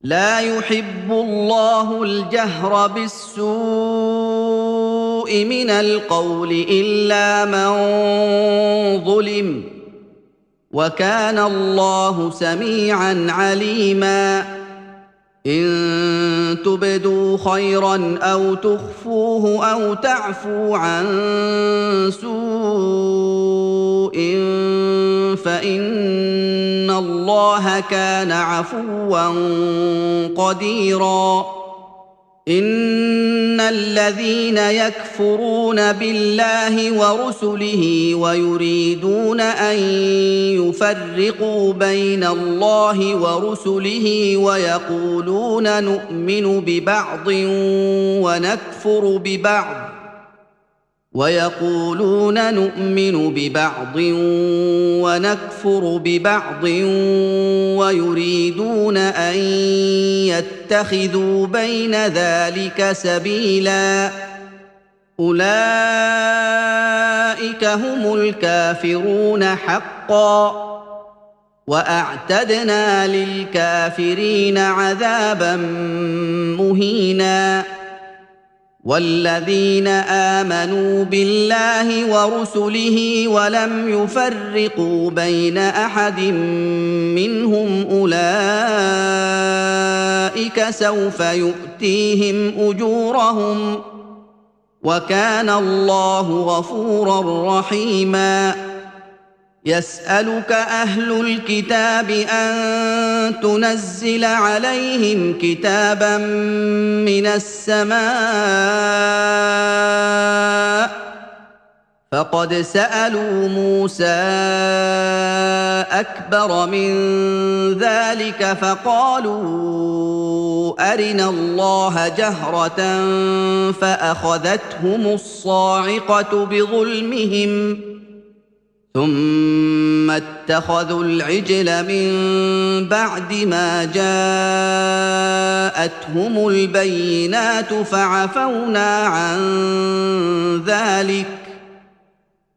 لا يحب الله الجهر بالسوء من القول إلا من ظلم وكان الله سميعا عليما إن تبدوا خيرا أو تخفوه أو تعفوا عن سوء فإن الله كان عفوا قديرا إن الذين يكفرون بالله ورسله ويريدون أن يفرقوا بين الله ورسله ويقولون نؤمن ببعض ونكفر ببعض ويريدون أن يتخذوا بين ذلك سبيلا أولئك هم الكافرون حقا وأعتدنا للكافرين عذابا مهينا والذين آمنوا بالله ورسله ولم يفرقوا بين أحد منهم أولئك سوف يؤتيهم أجورهم وكان الله غفورا رحيما يسألك أهل الكتاب أن تنزل عليهم كتابا من السماء فقد سألوا موسى أكبر من ذلك فقالوا أرنا الله جهرة فأخذتهم الصاعقة بظلمهم ثم اتخذوا العجل من بعد ما جاءتهم البينات فعفونا عن ذلك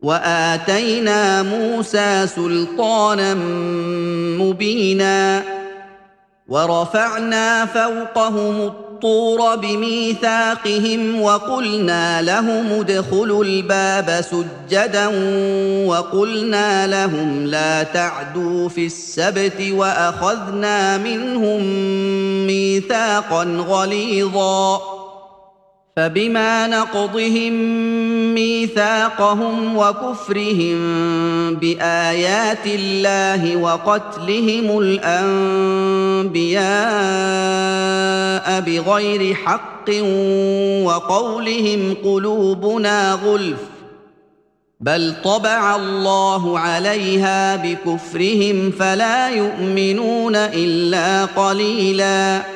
وآتينا موسى سلطانا مبينا ورفعنا فوقهم الطور بميثاقهم وقلنا لهم ادخلوا الباب سجدا وقلنا لهم لا تعدوا في السبت وأخذنا منهم ميثاقا غليظا فبما نقضهم ميثاقهم وكفرهم بآيات الله وقتلهم الأنبياء بغير حق وقولهم قلوبنا غلف بل طبع الله عليها بكفرهم فلا يؤمنون إلا قليلاً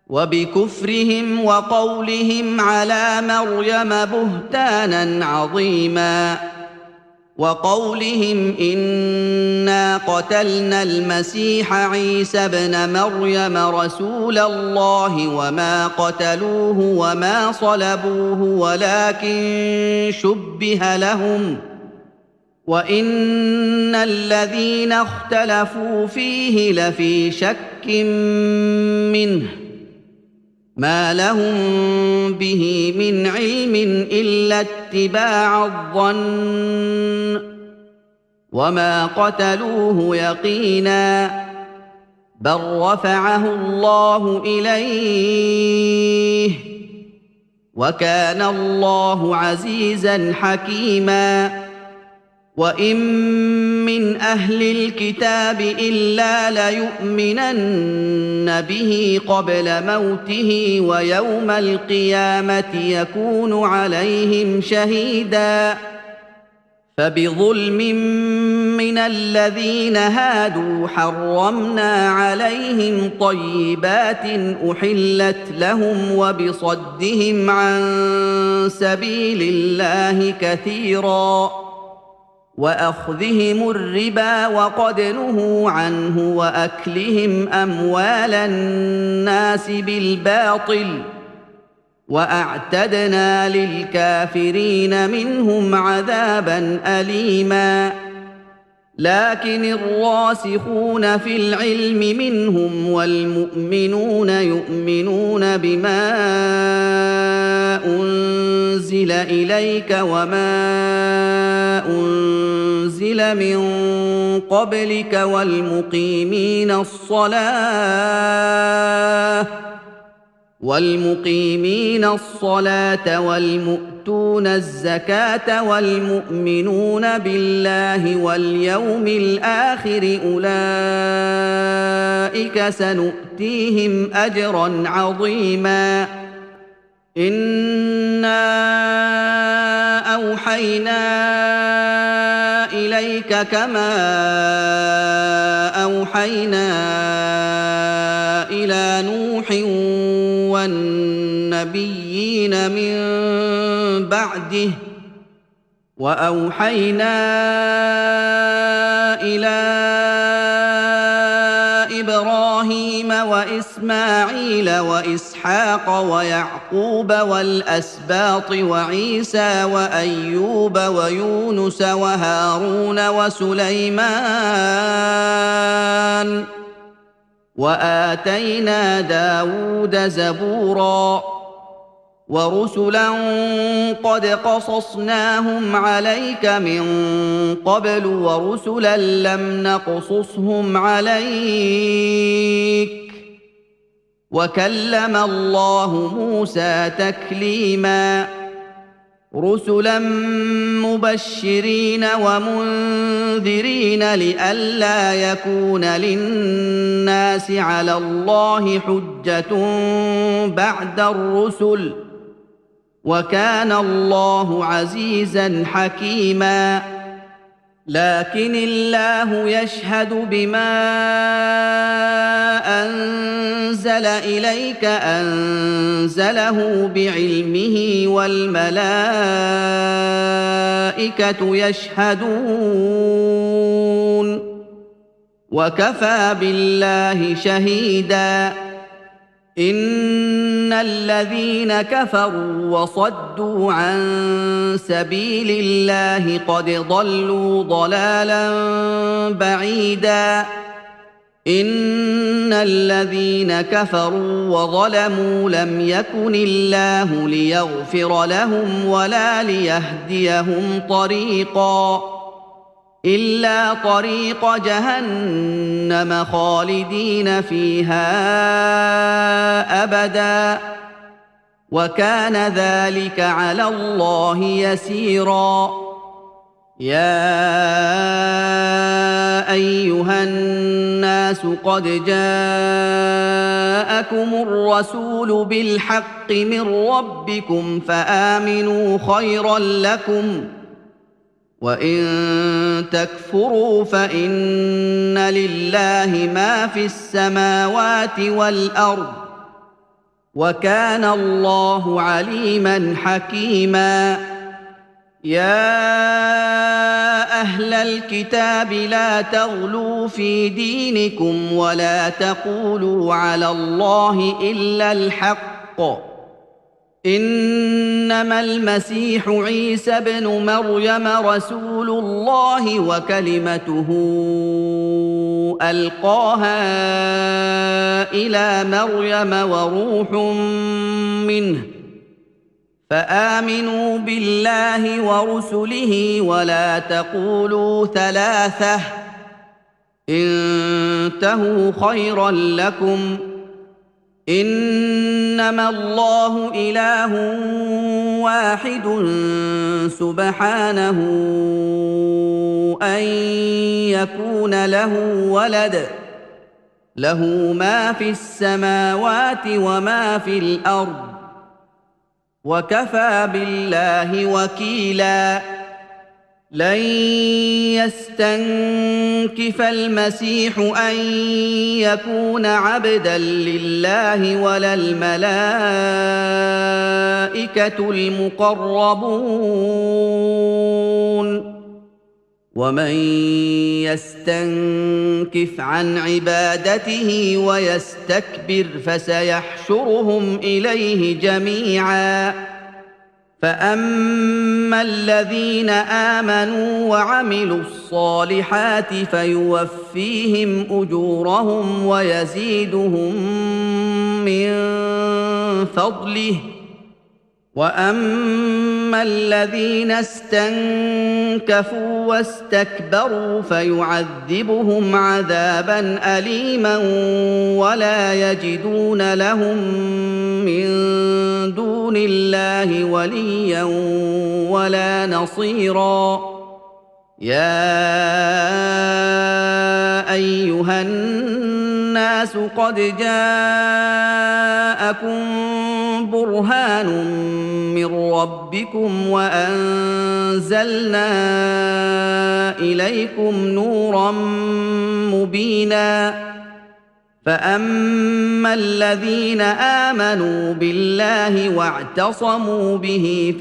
وبكفرهم وقولهم على مريم بهتانا عظيما وقولهم إنا قتلنا المسيح عيسى ابن مريم رسول الله وما قتلوه وما صلبوه ولكن شبه لهم وإن الذين اختلفوا فيه لفي شك منه ما لهم به من علم إلا اتباع الظن وما قتلوه يقينا بل رفعه الله إليه وكان الله عزيزا حكيما وإن من أهل الكتاب إلا ليؤمنن به قبل موته ويوم القيامة يكون عليهم شهيدا فبظلم من الذين هادوا حرمنا عليهم طيبات أحلت لهم وبصدهم عن سبيل الله كثيراً وأخذهم الربا وقد نهوا عنه وأكلهم أموال الناس بالباطل وأعتدنا للكافرين منهم عذابا أليما لكن الراسخون في العلم منهم والمؤمنون يؤمنون بما أنزل إليك وما أنزل من قبلك والمقيمين الصلاة والمؤتون الزكاة والمؤمنون بالله واليوم الآخر أولئك سنؤتيهم أجرا عظيما إنا أوحينا إليك كما أوحينا إلى نوح والنبيين من بعده وأوحينا إلى إبراهيم وإسماعيل وإسحاق ويعقوب والأسباط وعيسى وأيوب ويونس وهارون وسليمان وآتينا داود زبورا ورسلا قد قصصناهم عليك من قبل ورسلا لم نقصصهم عليك وكلم الله موسى تكليما رسلا مبشرين ومنذرين لئلا يكون للناس على الله حجة بعد الرسل وكان الله عزيزا حكيما لكن الله يشهد بما أنزل إليك أنزله بعلمه والملائكة يشهدون وكفى بالله شهيدا إن الذين كفروا وصدوا عن سبيل الله قد ضلوا ضلالا بعيدا إن الذين كفروا وظلموا لم يكن الله ليغفر لهم ولا ليهديهم طريقا إلا طريق جهنم خالدين فيها أبدا وكان ذلك على الله يسيرا يا أيها الناس قد جاءكم الرسول بالحق من ربكم فآمنوا خيرا لكم وإن تكفروا فإن لله ما في السماوات والأرض وكان الله عليما حكيما يا أهل الكتاب لا تغلوا في دينكم ولا تقولوا على الله إلا الحق إنما المسيح عيسى ابن مريم رسول الله وكلمته ألقاها إلى مريم وروح منه فآمنوا بالله ورسله ولا تقولوا ثلاثة انتهوا خيرا لكم إنما الله إله واحد سبحانه أن يكون له ولد له ما في السماوات وما في الأرض وكفى بالله وكيلا لن يستنكف المسيح أن يكون عبدا لله ولا الملائكة المقربون ومن يستنكف عن عبادته ويستكبر فسيحشرهم إليه جميعا فاما الذين امنوا وعملوا الصالحات فيوفيهم اجورهم ويزيدهم من فضله واما الذين استنكفوا واستكبروا فيعذبهم عذابا اليما ولا يجدون لهم من دون الله وليا ولا نصيرا يا ايها الناس قد جاءكم برهان من ربكم وأنزلنا إليكم نورا مبينا فأما الذين آمنوا بالله واعتصموا به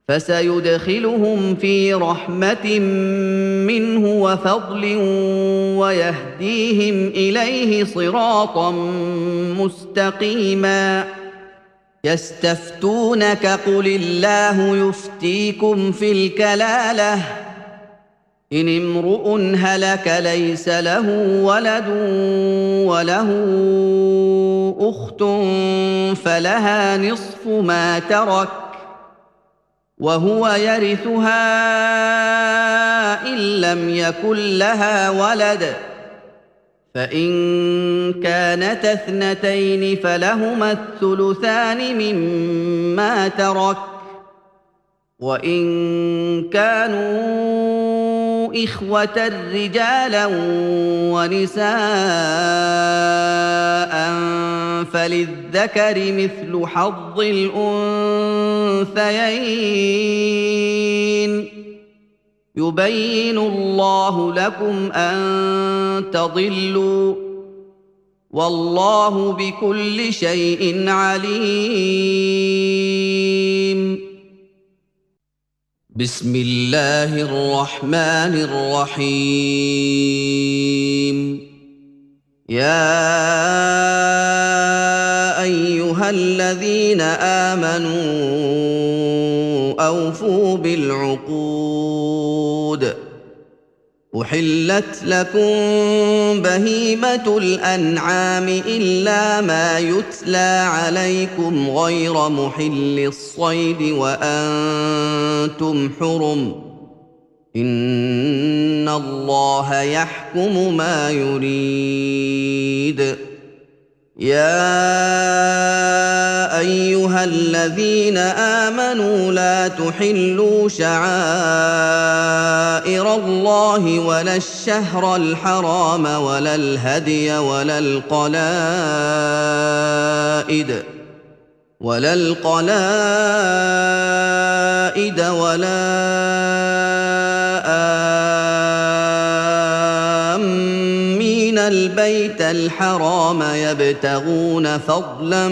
فسيدخلهم في رحمة منه وفضل ويهديهم إليه صراطا مستقيما يستفتونك قل الله يفتيكم في الكلالة إن امرؤ هلك ليس له ولد وله أخت فلها نصف ما ترك وهو يرثها إن لم يكن لها ولد فإن كانتا اثنتين فلهما الثلثان مما ترك وإن كانوا إخوة رجالا ونساء فللذكر مثل حظ الأنثيين يبين الله لكم أن تضلوا والله بكل شيء عليم بسم الله الرحمن الرحيم يا أيها الذين آمنوا أوفوا بالعقود أحلت لكم بهيمة الأنعام إلا ما يتلى عليكم غير محل الصيد وأنتم حرم إن الله يحكم ما يريد يا أيها الذين آمنوا لا تحلوا شعائر الله ولا الشهر الحرام ولا الهدي ولا القلائد ولا آمين البيت الحرام يبتغون فضلا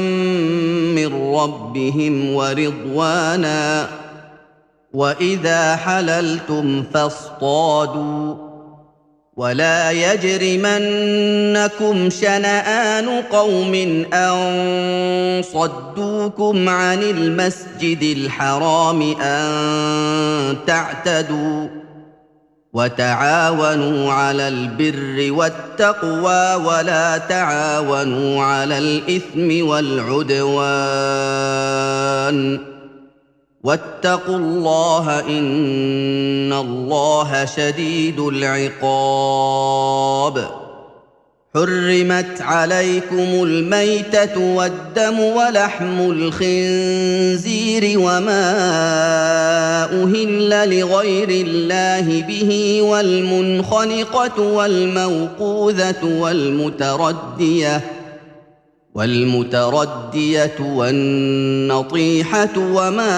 من ربهم ورضوانا وإذا حللتم فاصطادوا ولا يجرمنكم شنآن قوم أن صدوكم عن المسجد الحرام أن تعتدوا وتعاونوا على البر والتقوى ولا تعاونوا على الإثم والعدوان واتقوا الله إن الله شديد العقاب حرمت عليكم الميتة والدم ولحم الخنزير وما أهل لغير الله به والمنخنقة والموقوذة والمتردية والنطيحة وما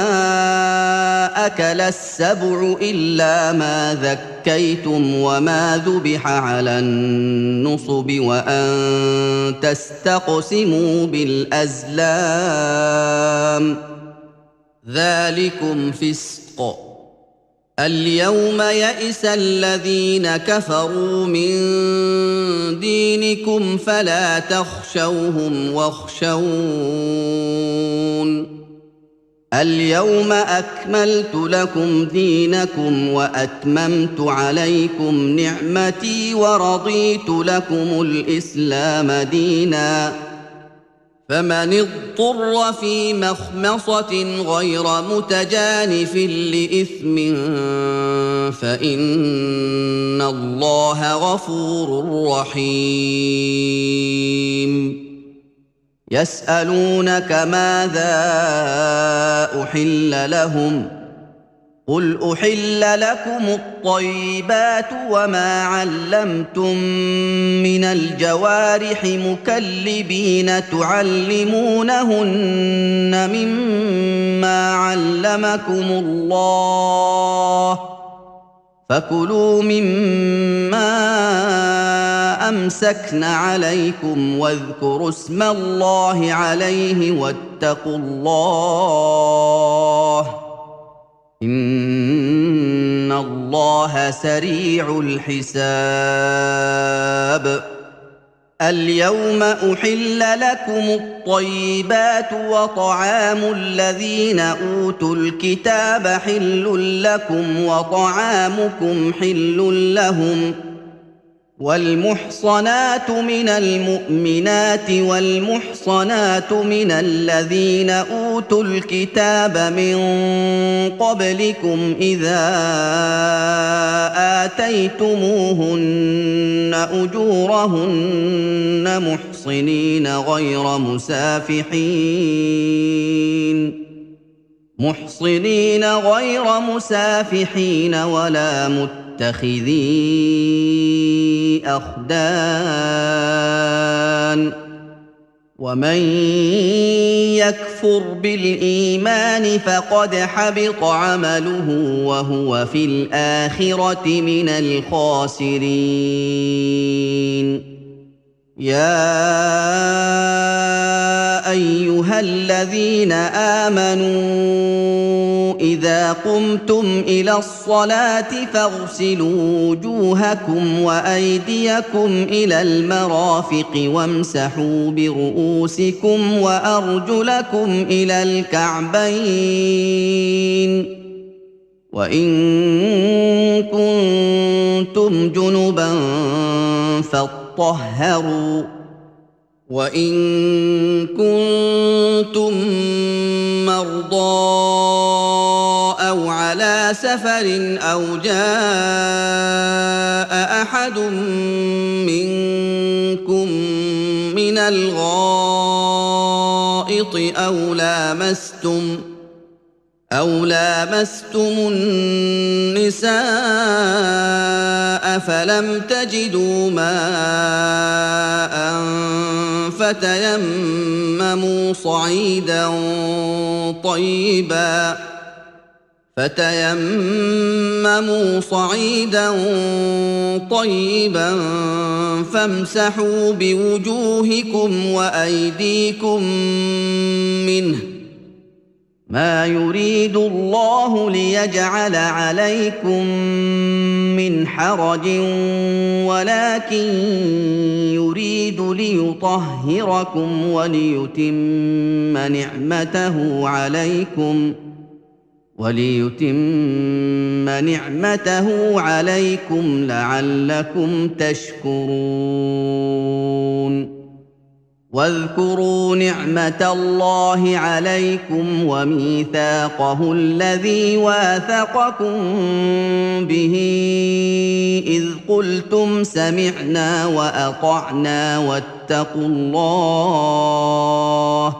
أكل السبع إلا ما ذكيتم وما ذبح على النصب وأن تستقسموا بالأزلام ذلكم فسق اليوم يئس الذين كفروا من دينكم فلا تخشوهم واخشون اليوم أكملت لكم دينكم وأتممت عليكم نعمتي ورضيت لكم الإسلام ديناً فمن اضطر في مخمصة غير متجانف لإثم فإن الله غفور رحيم يسألونك ماذا أحل لهم قل أحل لكم الطيبات وما علمتم من الجوارح مكلبين تعلمونهن مما علمكم الله فكلوا مما أمسكن عليكم واذكروا اسم الله عليه واتقوا الله إن الله سريع الحساب اليوم أحل لكم الطيبات وطعام الذين أوتوا الكتاب حل لكم وطعامكم حل لهم والمحصنات من المؤمنات والمحصنات من الذين أوتوا الكتاب من قبلكم إذا آتيتموهن أجورهن محصنين غير مسافحين ولا متخذي أخدان ومن يكفر بالإيمان فقد حبط عمله وهو في الآخرة من الخاسرين يا أيها الذين آمنوا إذا قمتم إلى الصلاة فاغسلوا وجوهكم وأيديكم إلى المرافق وامسحوا برؤوسكم وأرجلكم إلى الكعبين وإن كنتم جنبا فاطهروا وإن كنتم مرضى أو على سفر أو جاء أحد منكم من الغائط أو لامستم النساء فلم تجدوا ماء فتيمموا صعيدا طيبا فامسحوا بوجوهكم وأيديكم منه ما يريد الله ليجعل عليكم من حرج ولكن يريد ليطهركم وليتم نعمته عليكم لعلكم تشكرون واذكروا نعمة الله عليكم وميثاقه الذي واثقكم به إذ قلتم سمعنا وأطعنا واتقوا الله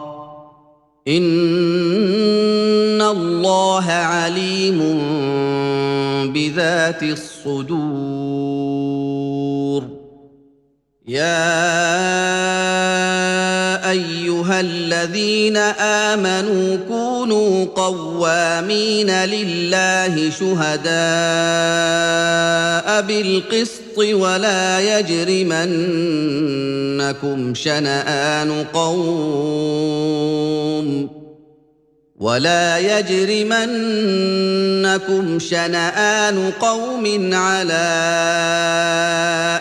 إن الله عليم بذات الصدور يا أيها الذين آمنوا كونوا قوامين لله شهداء بالقسط ولا يجرمنكم شنآن قوم ولا يجرمنكم شنآن قوم على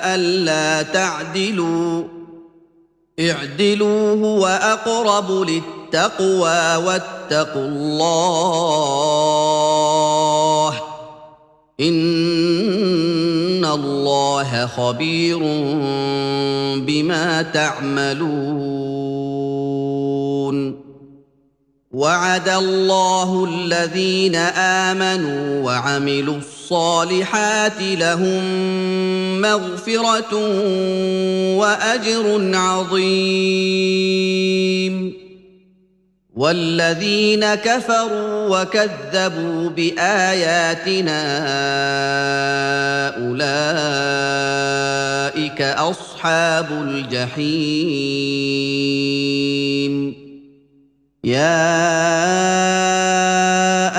ألا تعدلوا اعدلوا هو أقرب للتقوى واتقوا الله إن الله خبير بما تعملون وعد الله الذين آمنوا وعملوا الصالحات لهم مغفرة وأجر عظيم والذين كفروا وكذبوا بآياتنا أولئك أصحاب الجحيم يا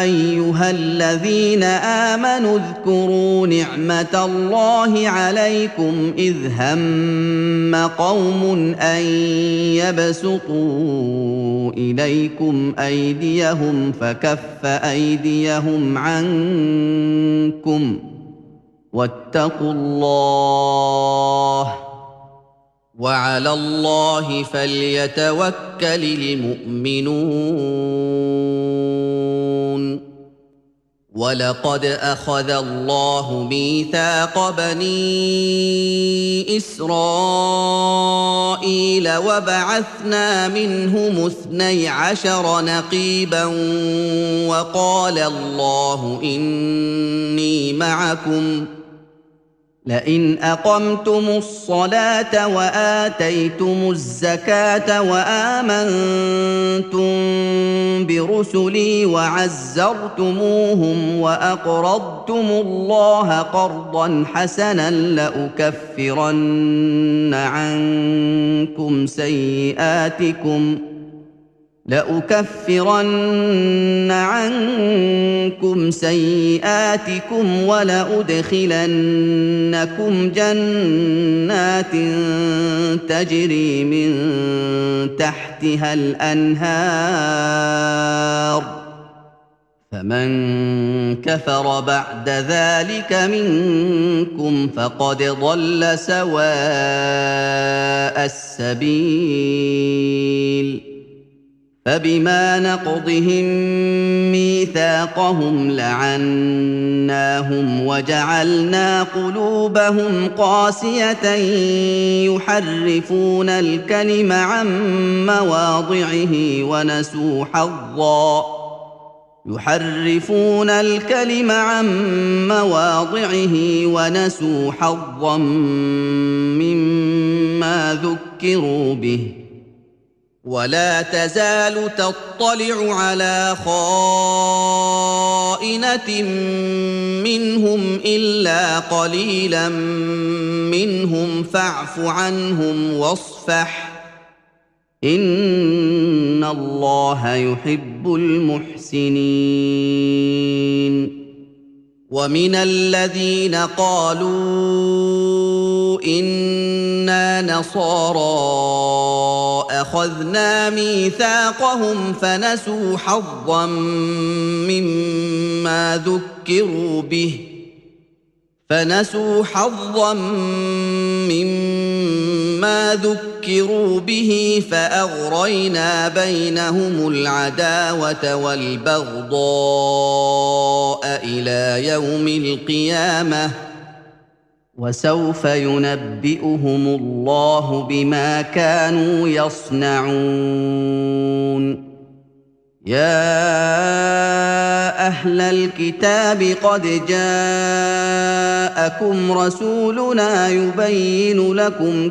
أيها الذين آمنوا اذكروا نعمة الله عليكم إذ هم قوم أن يبسطوا إليكم أيديهم فكف أيديهم عنكم واتقوا الله وعلى الله فليتوكل المؤمنون ولقد أخذ الله ميثاق بني إسرائيل وبعثنا منهم 12 نقيبا وقال الله إني معكم لئن أقمتم الصلاة وآتيتم الزكاة وآمنتم برسلي وعزرتموهم وأقرضتم الله قرضا حسنا لأكفرن عنكم سيئاتكم ولأدخلنكم جنات تجري من تحتها الأنهار فمن كفر بعد ذلك منكم فقد ضل سواء السبيل فبما نقضهم ميثاقهم لعناهم وجعلنا قلوبهم قاسية يحرفون الكلم عن مواضعه ونسوا حظا مما ذكروا به ولا تزال تطلع على خائنة منهم إلا قليلا منهم فاعف عنهم واصفح إن الله يحب المحسنين ومن الذين قالوا إنا نصارى أخذنا ميثاقهم فنسوا حظا مما ذكروا به فأغرينا بينهم العداوة والبغضاء إلى يوم القيامة وسوف ينبئهم الله بما كانوا يصنعون يا أهل الكتاب قد جاءكم رسولنا يبين لكم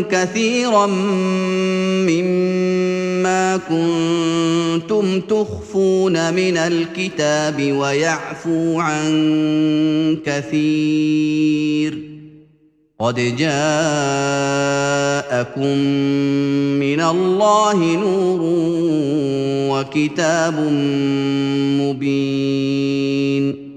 كثيرا مما كنتم تخفون من الكتاب ويعفو عن كثير قد جاءكم من الله نور وكتاب مبين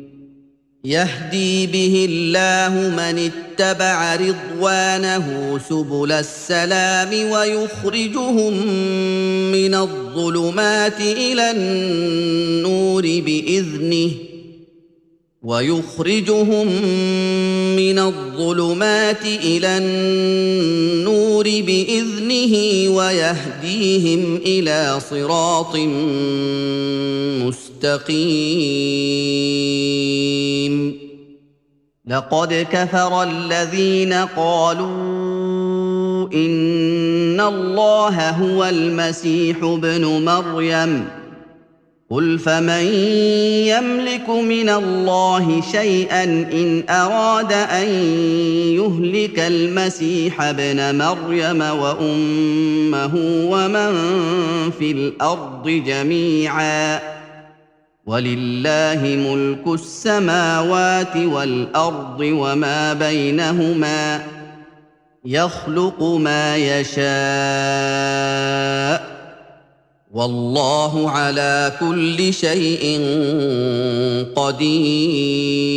يهدي به الله من اتبع رضوانه سبل السلام ويخرجهم من الظلمات إلى النور بإذنه ويهديهم إلى صراط مستقيم. لقد كفر الذين قالوا إن الله هو المسيح ابن مريم قل فمن يملك من الله شيئا إن أراد أن يهلك المسيح ابن مريم وأمه ومن في الأرض جميعا ولله ملك السماوات والأرض وما بينهما يخلق ما يشاء والله على كل شيء قدير.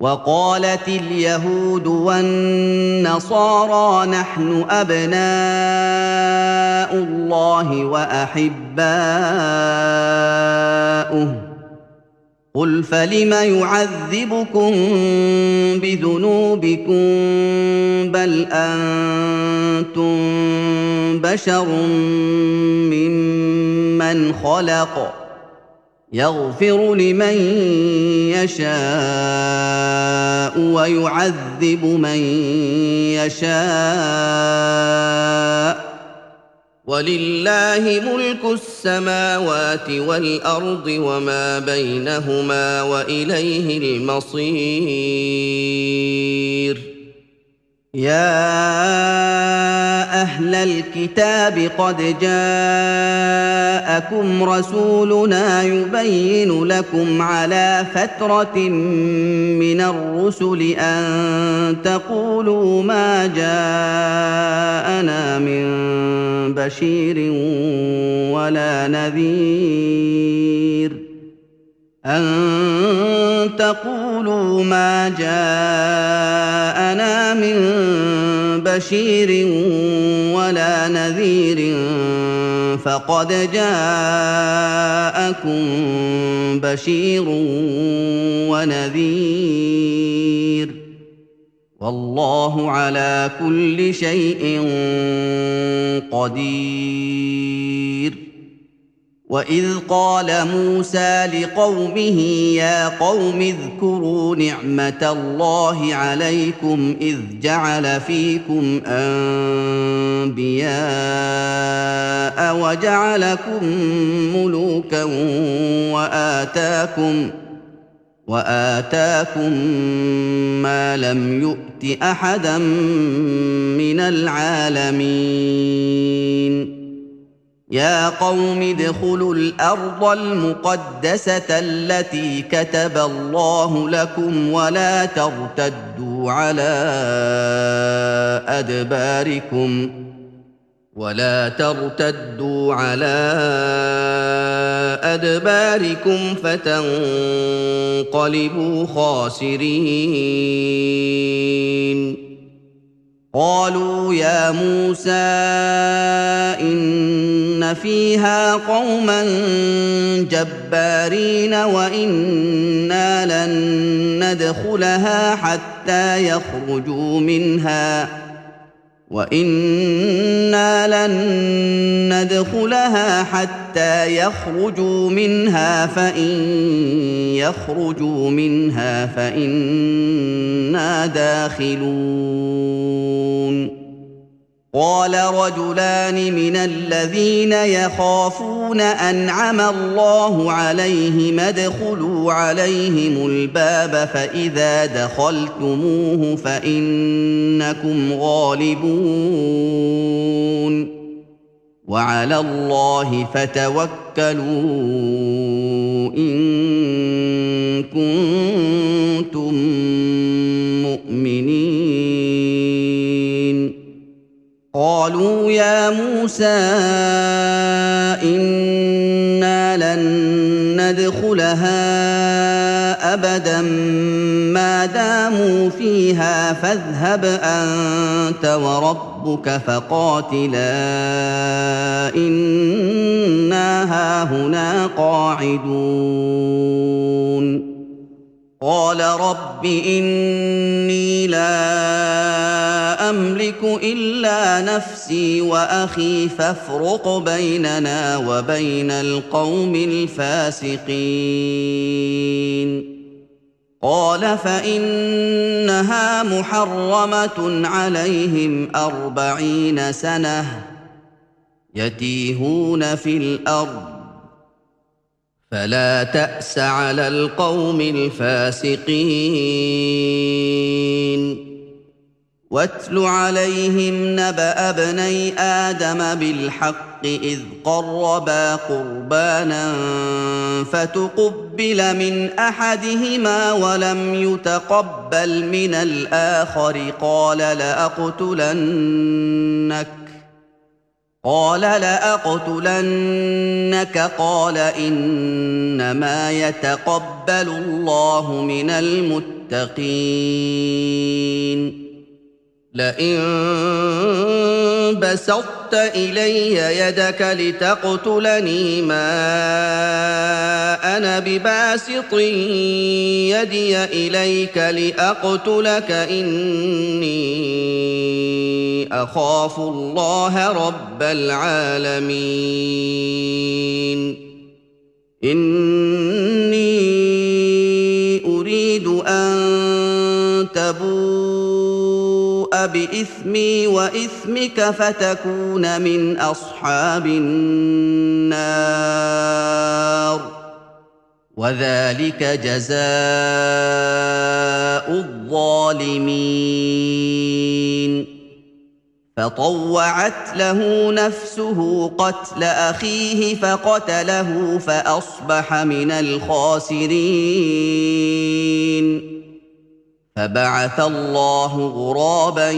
وقالت اليهود والنصارى نحن أبناء الله وأحباؤه قل فلم يعذبكم بذنوبكم بل أنتم بشر ممن خلق يغفر لمن يشاء ويعذب من يشاء ولله ملك السماوات والأرض وما بينهما وإليه المصير. يا أهل الكتاب قد جاءكم رسولنا يبين لكم على فترة من الرسل أن تقولوا ما جاءنا من بشير ولا نذير فقد جاءكم بشير ونذير والله على كل شيء قدير. وإذ قال موسى لقومه يا قوم اذكروا نعمة الله عليكم إذ جعل فيكم أنبياء وجعلكم ملوكا وآتاكم ما لم يؤت أحدا من العالمين. يا قوم ادخلوا الأرض المقدسة التي كتب الله لكم ولا ترتدوا على أدباركم فتنقلبوا خاسرين. قالوا يا موسى إن فيها قوما جبارين وإنا لن ندخلها حتى يخرجوا منها فإن يخرجوا منها فإنا داخلون. قال رجلان من الذين يخافون أنعم الله عليهم ادخلوا عليهم الباب فإذا دخلتموه فإنكم غالبون وعلى الله فتوكلوا إن كنتم مؤمنين. قالوا يا موسى إنا لن ندخلها أبدا ما داموا فيها فاذهب أنت وربك فقاتلا إنا هاهنا قاعدون قال رب إني لا أملك إلا نفسي وأخي فافرق بيننا وبين القوم الفاسقين قال فإنها محرمة عليهم 40 سنة يتيهون في الأرض فلا تأس على القوم الفاسقين واتل عليهم نبأ ابني آدم بالحق إذ قربا قربانا فتقبل من أحدهما ولم يتقبل من الآخر قال لأقتلنك قال إنما يتقبل الله من المتقين لئن بسطت إلي يدك لتقتلني ما أنا بباسط يدي إليك لأقتلك إني أخاف الله رب العالمين إني أريد أن تبوء بإثمي وإثمك فتكون من أصحاب النار وذلك جزاء الظالمين فطوعت له نفسه قتل أخيه فقتله فأصبح من الخاسرين فبعث الله غرابا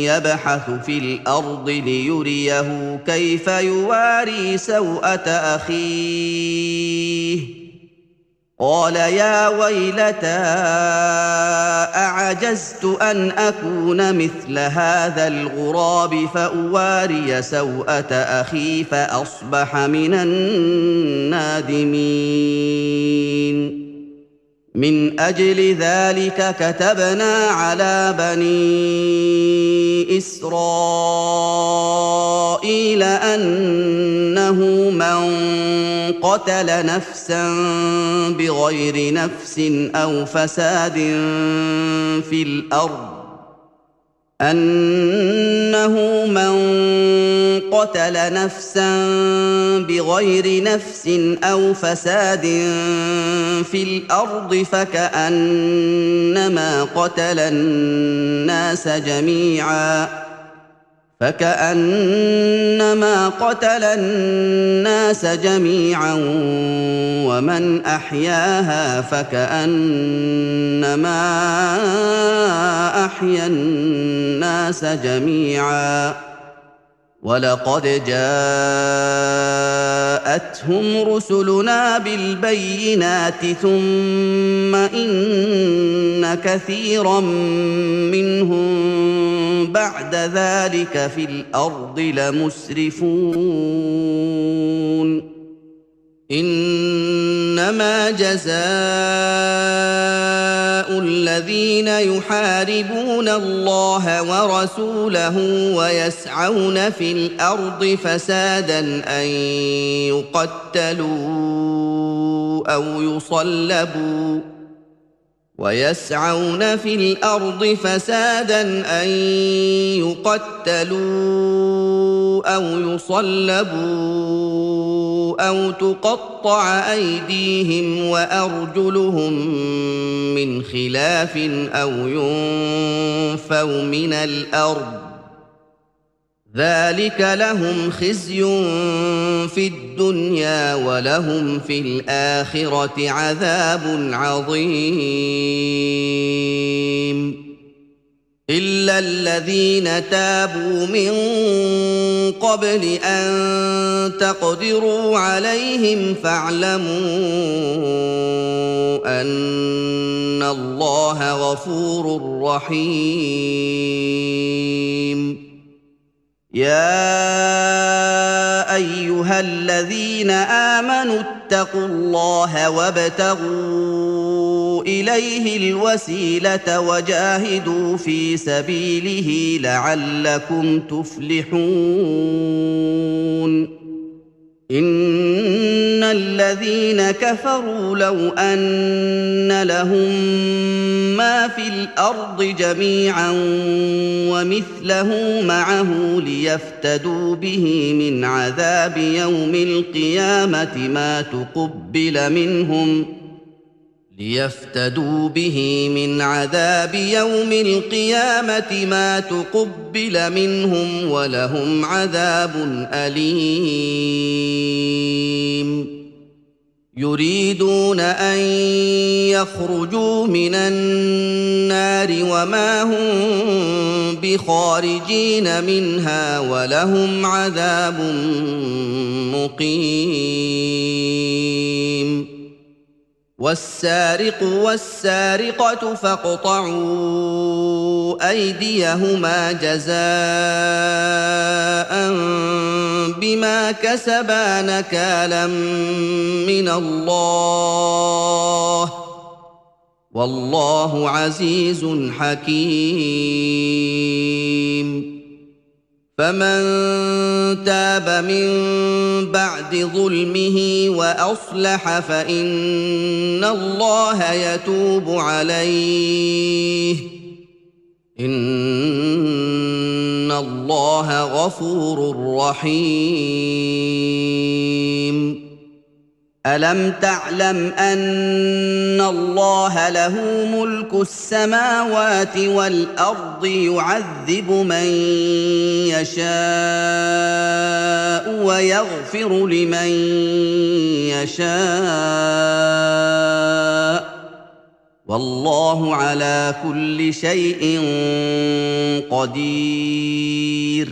يبحث في الأرض ليريه كيف يواري سوءة أخيه قال يا ويلتى أعجزت أن أكون مثل هذا الغراب فأواري سوءة أخي فأصبح من النادمين من أجل ذلك كتبنا على بني إسرائيل أنه من قتل نفسا بغير نفس أو فساد في الأرض أنه من قتل نفسا بغير نفس أو فساد في الأرض فكأنما قتل الناس جميعا ومن أحياها فكأنما أحيا الناس جميعا ولقد جاءتهم رسلنا بالبينات ثم إن كثيرا منهم بعد ذلك في الأرض لمسرفون إنما جزاء الذين يحاربون الله ورسوله ويسعون في الأرض فسادا أن يقتلوا أو يصلبوا أو تقطع أيديهم وأرجلهم من خلاف أو ينفوا من الأرض ذلك لهم خزي في الدنيا ولهم في الآخرة عذاب عظيم إلا الذين تابوا من قبل أن تقدروا عليهم فاعلموا أن الله غفور رحيم. يا أيها الذين آمنوا اتقوا الله وابتغوا إليه الوسيلة وجاهدوا في سبيله لعلكم تفلحون. إن الذين كفروا لو أن لهم ما في الأرض جميعا ومثله معه ليفتدوا به من عذاب يوم القيامة ما تقبل منهم ولهم عذاب أليم. يريدون أن يخرجوا من النار وما هم بخارجين منها ولهم عذاب مقيم. والسارق والسارقة فاقطعوا أيديهما جزاء بما كسبا نكالا من الله والله عزيز حكيم. فمن تاب من بعد ظلمه وأصلح فإن الله يتوب عليه إن الله غفور رحيم. ألم تعلم أن الله له ملك السماوات والأرض يعذب من يشاء ويغفر لمن يشاء والله على كل شيء قدير.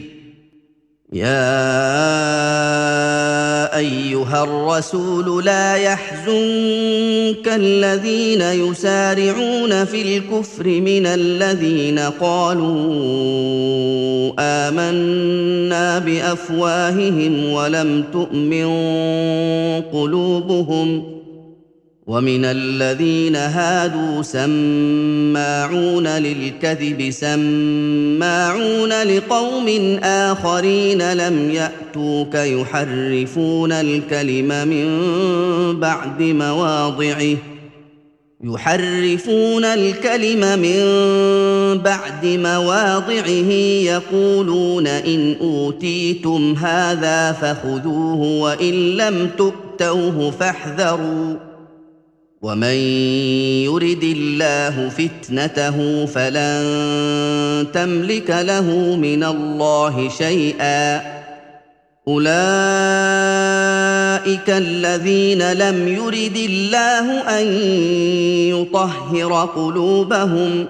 يا أيها الرسول لا يحزنك الذين يسارعون في الكفر من الذين قالوا آمنا بأفواههم ولم تؤمن قلوبهم ومن الذين هادوا سماعون للكذب سماعون لقوم آخرين لم يأتوك يحرفون الكلم من بعد مواضعه يقولون إن أوتيتم هذا فخذوه وإن لم تؤتوه فاحذروا ومن يرد الله فتنته فلن تملك له من الله شيئا. أولئك الذين لم يرد الله أن يطهر قلوبهم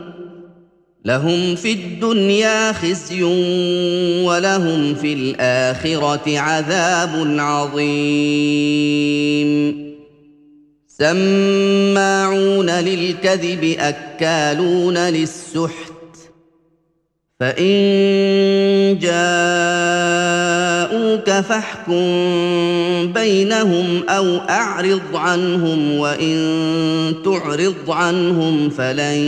لهم في الدنيا خزي ولهم في الآخرة عذاب عظيم. سماعون للكذب أكالون للسحت فإن جاءوك فاحكم بينهم أو أعرض عنهم وإن تعرض عنهم فلن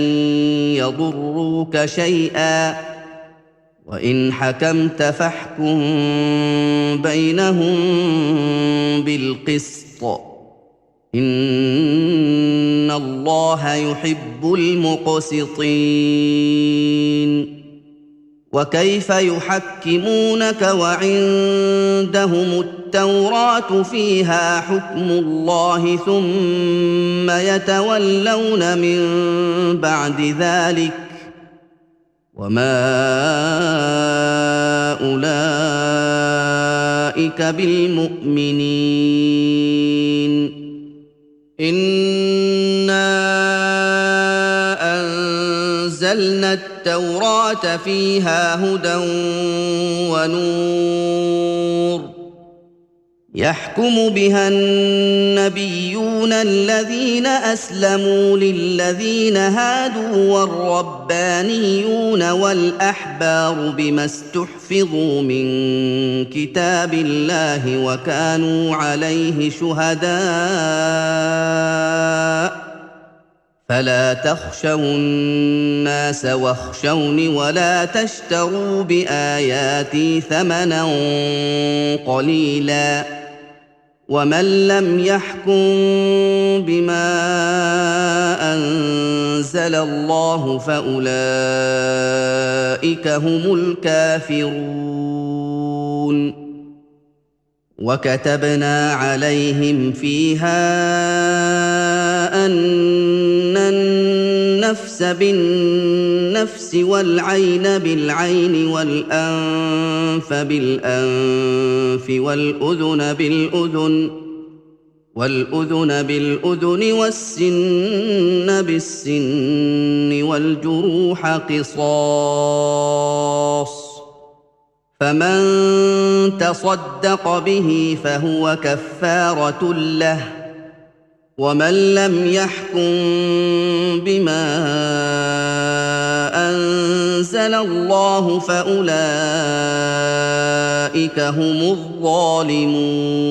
يضروك شيئا وإن حكمت فاحكم بينهم بالقسط إن الله يحب المقسطين. وكيف يحكمونك وعندهم التوراة فيها حكم الله ثم يتولون من بعد ذلك وما أولئك بالمؤمنين. إنا أنزلنا التوراة فيها هدى ونور يحكم بها النبيون الذين أسلموا للذين هادوا والربانيون والأحبار بما استحفظوا من كتاب الله وكانوا عليه شهداء فلا تخشوا الناس واخشوني ولا تشتروا بآياتي ثمنا قليلا ومن لم يحكم بما أنزل الله فأولئك هم الكافرون وكتبنا عليهم فيها أن النفس بالنفس والعين بالعين والأنف بالأنف والأذن بالأذن والسن بالسن والجروح قصاص فمن تصدق به فهو كفارة له ومن لم يحكم بما أنزل الله فأولئك هم الظالمون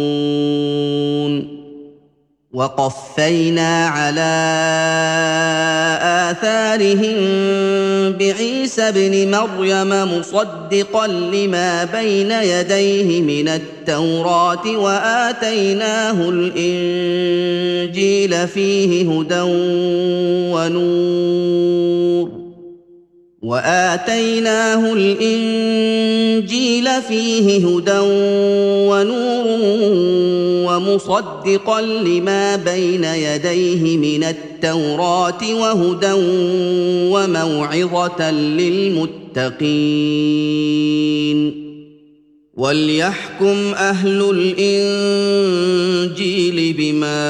وقفينا على آثارهم بعيسى ابن مريم مصدقا لما بين يديه من التوراة وآتيناه الإنجيل فيه هدى ونور ومصدقا لما بين يديه من التوراة وهدى وموعظة للمتقين وليحكم أهل الإنجيل بما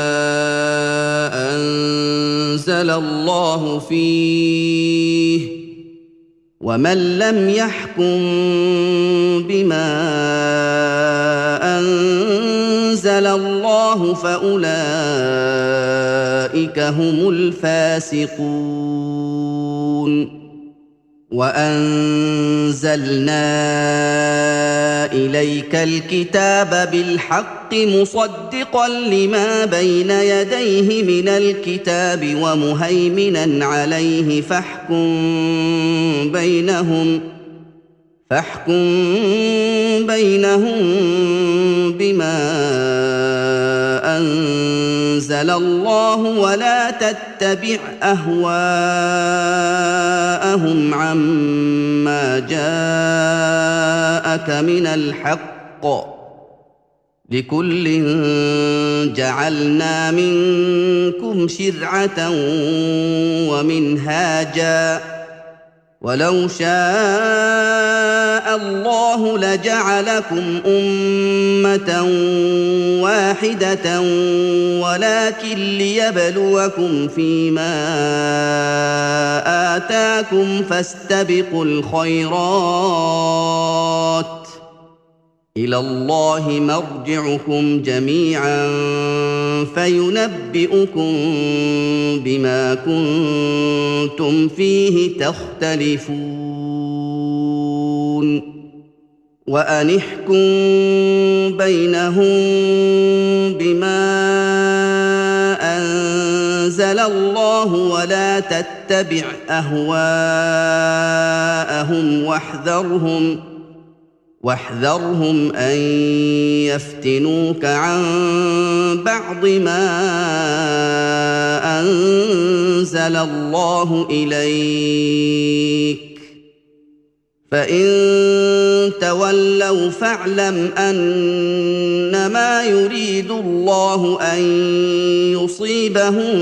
أنزل الله فيه ومن لم يحكم بما أنزل الله فأولئك هم الفاسقون وأنزلنا إليك الكتاب بالحق مصدقا لما بين يديه من الكتاب ومهيمنا عليه فاحكم بينهم بما أنزل الله ولا تتبع أهواءهم عما جاءك من الحق لكل جعلنا منكم شرعة ومنهاجا ولو شاء الله لجعلكم أمة واحدة ولكن ليبلوكم فيما آتاكم فاستبقوا الخيرات إلى الله مرجعكم جميعا فينبئكم بما كنتم فيه تختلفون وأن احكم بينهم بما أنزل الله ولا تتبع أهواءهم واحذرهم أن يفتنوك عن بعض ما أنزل الله إليك فإن تولوا فاعلم أنما يريد الله أن يصيبهم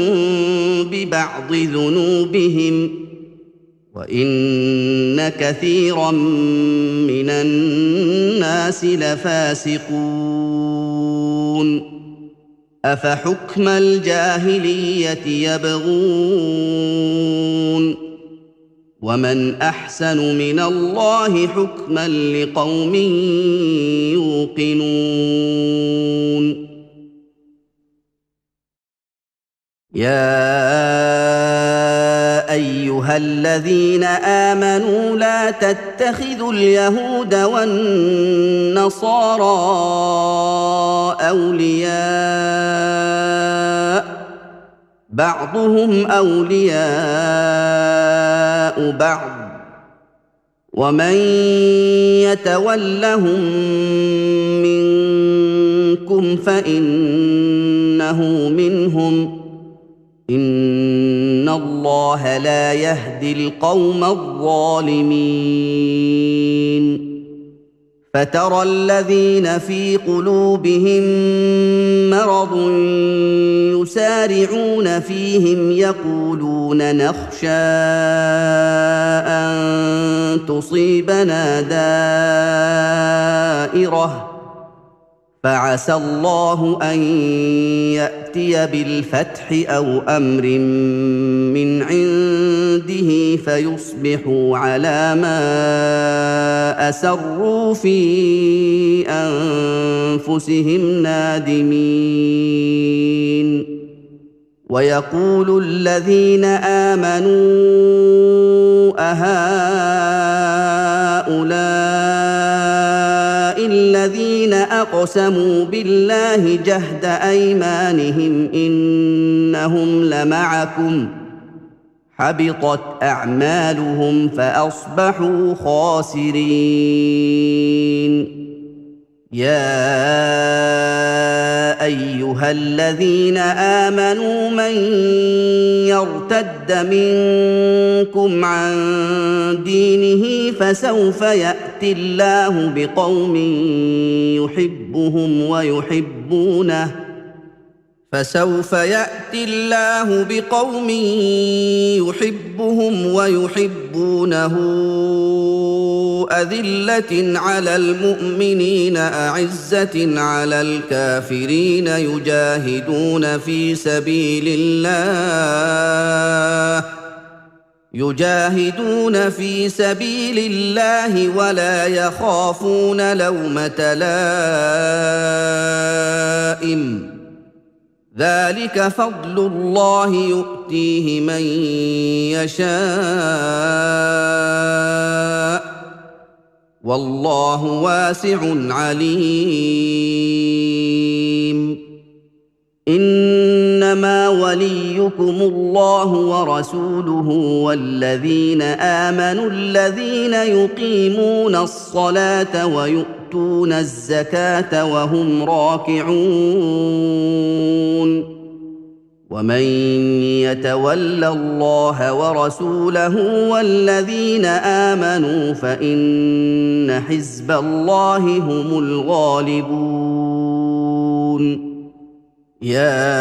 ببعض ذنوبهم وإن كثيرا من الناس لفاسقون أفحكم الجاهلية يبغون ومن احسن من الله حكما لقوم يوقنون يا ايها الذين امنوا لا تتخذوا اليهود والنصارى اولياء بعضهم اولياء بعض ومن يتولهم منكم فانه منهم ان الله لا يهدي القوم الظالمين فترى الذين في قلوبهم مرض يسارعون فيهم يقولون نخشى ان تصيبنا دائره فعسى الله ان ياتي بالفتح او امر من عنده فيصبحوا على ما اسروا في انفسهم نادمين ويقول الذين امنوا اهؤلاء الذين اقسموا بالله جهد ايمانهم انهم لمعكم حبطت اعمالهم فاصبحوا خاسرين يا ايها الذين امنوا من يرتد منكم عن دينه فسوف ياتي الله بقوم يحبهم ويحبونه أذلة على المؤمنين أعزة على الكافرين يجاهدون في سبيل الله ولا يخافون لومة لائم ذلك فضل الله يؤتيه من يشاء والله واسع عليم انما وليكم الله ورسوله والذين امنوا الذين يقيمون الصلاه ويؤتون الزكاه وهم راكعون ومن يتول الله ورسوله والذين امنوا فان حزب الله هم الغالبون يا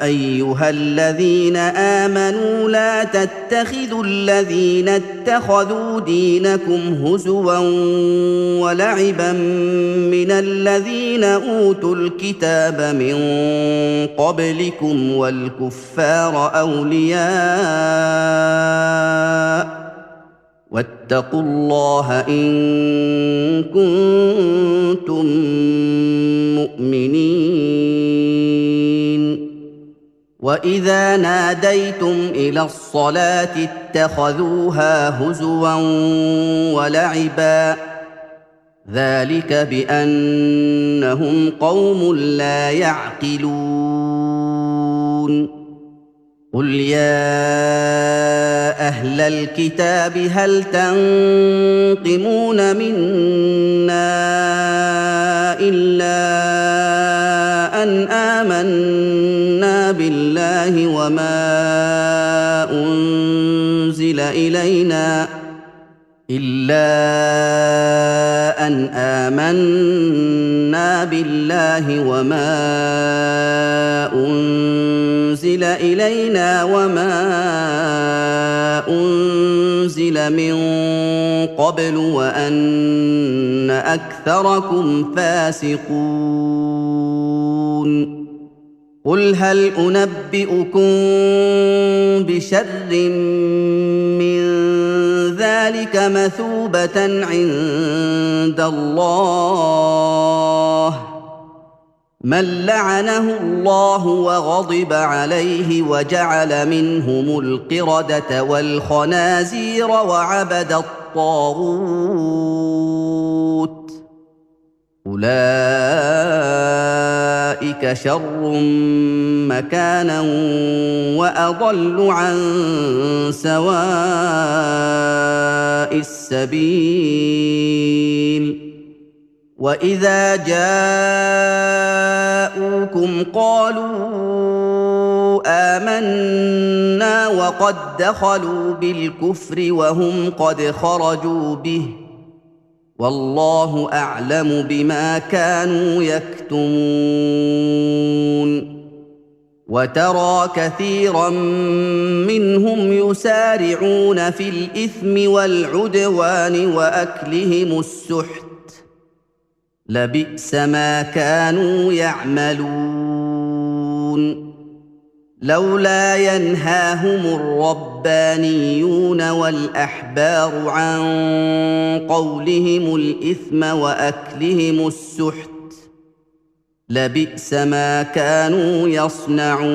ايها الذين امنوا لا تتخذوا الذين اتخذوا دينكم هزوا ولعبا من الذين اوتوا الكتاب من قبلكم والكفار اولياء واتقوا الله ان كنتم مؤمنين واذا ناديتم الى الصلاه اتخذوها هزوا ولعبا ذلك بانهم قوم لا يعقلون قل يا اهل الكتاب هل تنقمون منا الا ان امنا بالله وما أنزل إلينا وما أنزل من قبل وأن أكثركم فاسقون قل هل أنبئكم بشر من ذلك مثوبة عند الله من لعنه الله وغضب عليه وجعل منهم القردة والخنازير وعبد الطاغوت أولئك شر مكانا وأضل عن سواء السبيل وإذا جاءوكم قالوا آمنا وقد دخلوا بالكفر وهم قد خرجوا به والله أعلم بما كانوا يكتمون وترى كثيرا منهم يسارعون في الإثم والعدوان وأكلهم السحت لبئس ما كانوا يعملون لولا ينهاهم الربانيون والأحبار عن قولهم الإثم وأكلهم السحت لبئس ما كانوا يصنعون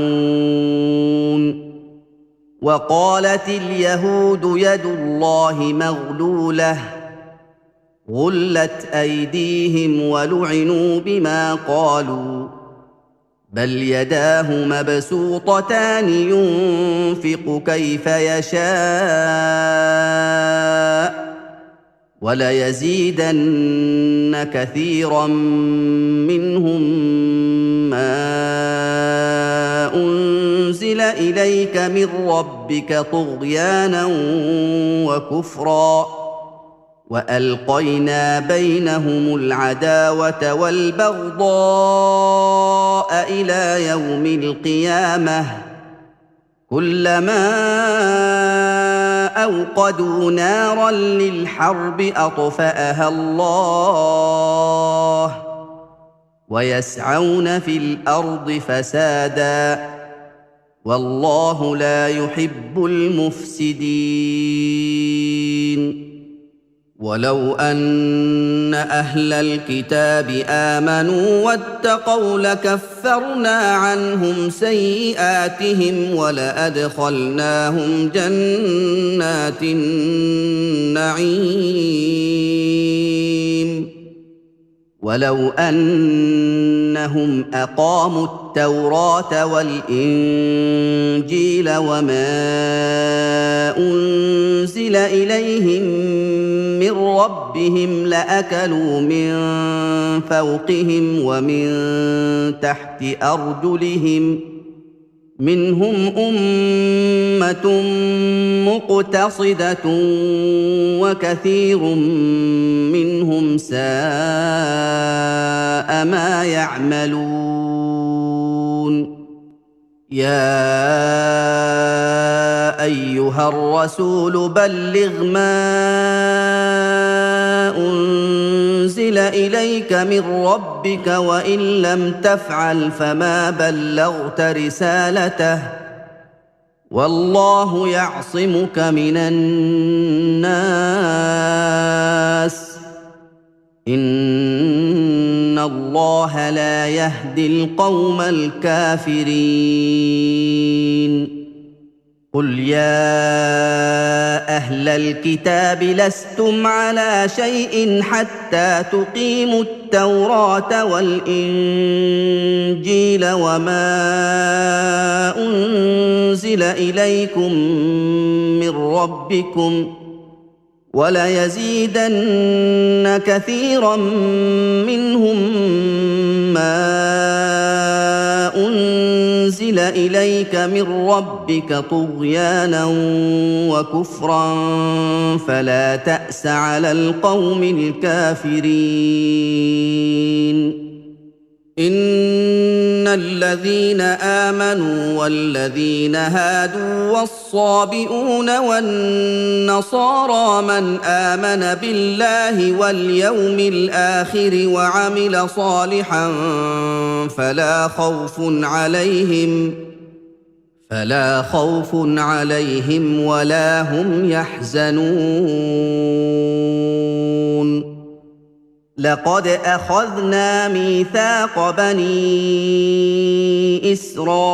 وقالت اليهود يد الله مغلولة غلت أيديهم ولعنوا بما قالوا بل يداه مبسوطتان ينفق كيف يشاء وليزيدن كثيرا منهم ما أنزل إليك من ربك طغيانا وكفرا وألقينا بينهم العداوة والبغضاء إلى يوم القيامة كلما أوقدوا نارا للحرب أطفأها الله ويسعون في الأرض فسادا والله لا يحب المفسدين ولو أن أهل الكتاب آمنوا واتقوا لكفرنا عنهم سيئاتهم ولأدخلناهم جنات النعيم ولو أنهم أقاموا التوراة والإنجيل وما أنزل إليهم من ربهم لأكلوا من فوقهم ومن تحت أرجلهم منهم أمة مقتصدة وكثير منهم ساء ما يعملون يا أيها الرسول بلغ ما أنزل إليك من ربك وإن لم تفعل فما بلغت رسالته والله يعصمك من الناس إن الله لا يهدي القوم الكافرين قل يا أهل الكتاب لستم على شيء حتى تقيموا التوراة والإنجيل وما أنزل إليكم من ربكم وليزيدن كثيرا منهم ما أنزل إليك من ربك طغيانا وكفرا فلا تأس على القوم الكافرين إن الذين آمنوا والذين هادوا والصابئون والنصارى من آمن بالله واليوم الآخر وعمل صالحا فلا خوف عليهم ولا هم يحزنون لقد أخذنا ميثاق بني إسرائيل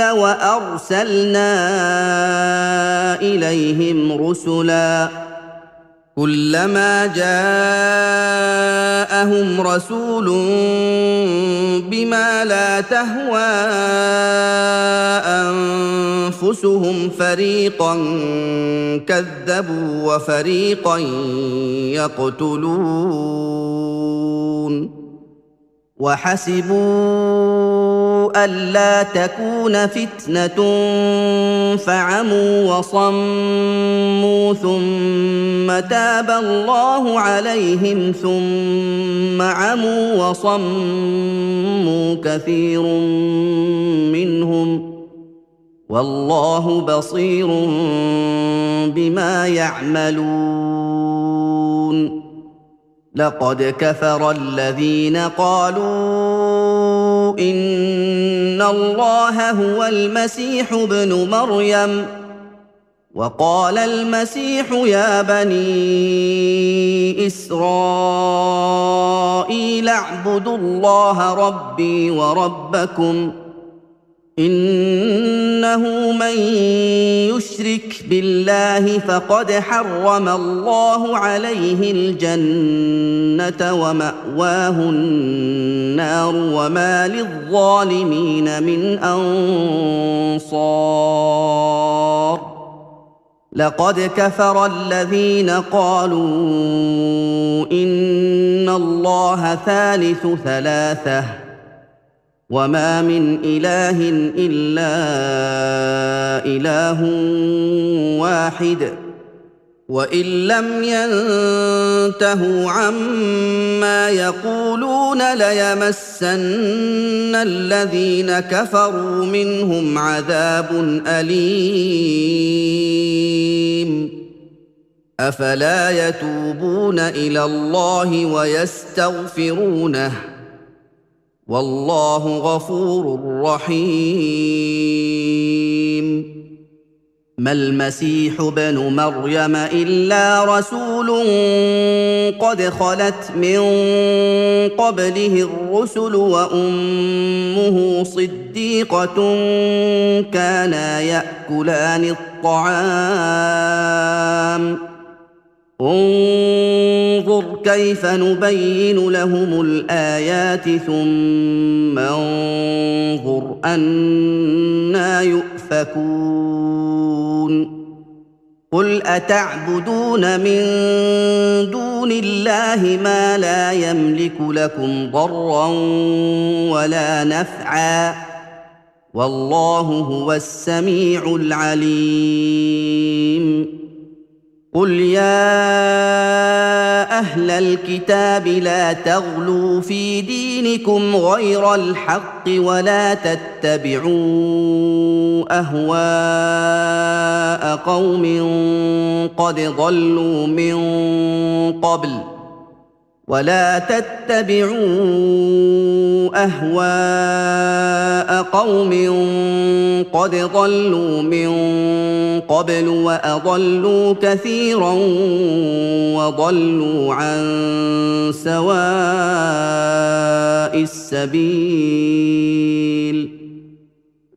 وأرسلنا إليهم رسلا كلما جاءهم رسول بما لا تهوى أنفسهم فريقا كذبوا وفريقا يقتلون وحسبوا ألا تكون فتنة فعموا وصموا ثم تاب الله عليهم ثم عموا وصموا كثير منهم والله بصير بما يعملون لقد كفر الذين قالوا إن الله هو المسيح ابن مريم وقال المسيح يا بني إسرائيل اعبدوا الله ربي وربكم إنه من يشرك بالله فقد حرم الله عليه الجنة ومأواه النار وما للظالمين من أنصار لقد كفر الذين قالوا إن الله ثالث ثلاثة وما من إله إلا إله واحد وإن لم ينتهوا عما يقولون ليمسن الذين كفروا منهم عذاب أليم أفلا يتوبون إلى الله ويستغفرونه والله غفور رحيم ما المسيح ابن مريم إلا رسول قد خلت من قبله الرسل وأمه صديقة كانا يأكلان الطعام انظر كيف نبين لهم الآيات ثم انظر أنى يؤفكون قل أتعبدون من دون الله ما لا يملك لكم ضرا ولا نفعا والله هو السميع العليم قل يا أهل الكتاب لا تغلوا في دينكم غير الحق ولا تتبعوا أهواء قوم قد ضلوا من قبل ولا تتبعوا أهواء قوم قد ضلوا من قبل وأضلوا كثيرا وضلوا عن سواء السبيل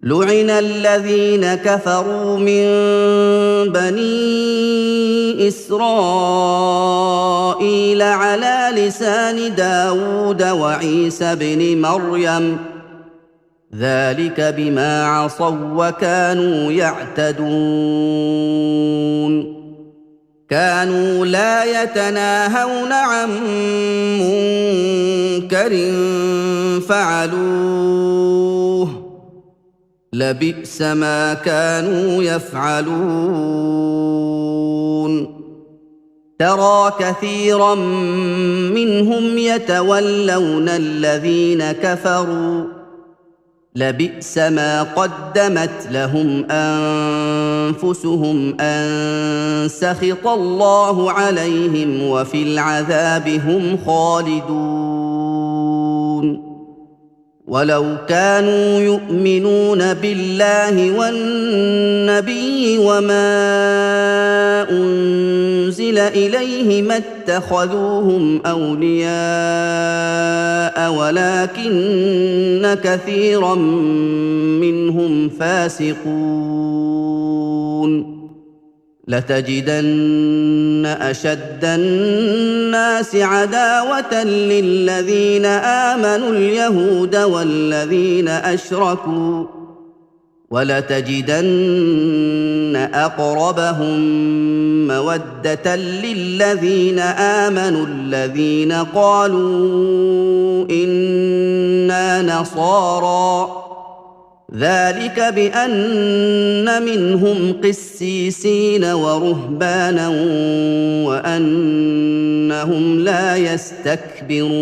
لعن الذين كفروا من بني إسرائيل على لسان داود وعيسى بن مريم ذلك بما عصوا وكانوا يعتدون كانوا لا يتناهون عن منكر فعلوه لبئس ما كانوا يفعلون ترى كثيرا منهم يتولون الذين كفروا لبئس ما قدمت لهم انفسهم ان سخط الله عليهم وفي العذاب هم خالدون ولو كانوا يؤمنون بالله والنبي وما انزل اليه ما اتخذوهم اولياء ولكن كثيرا منهم فاسقون لتجدن اشد الناس عداوه للذين امنوا اليهود والذين اشركوا ولتجدن اقربهم موده للذين امنوا الذين قالوا انا نصارى ذلك بان منهم قسيسين ورهبانا وانهم لا يستكبرون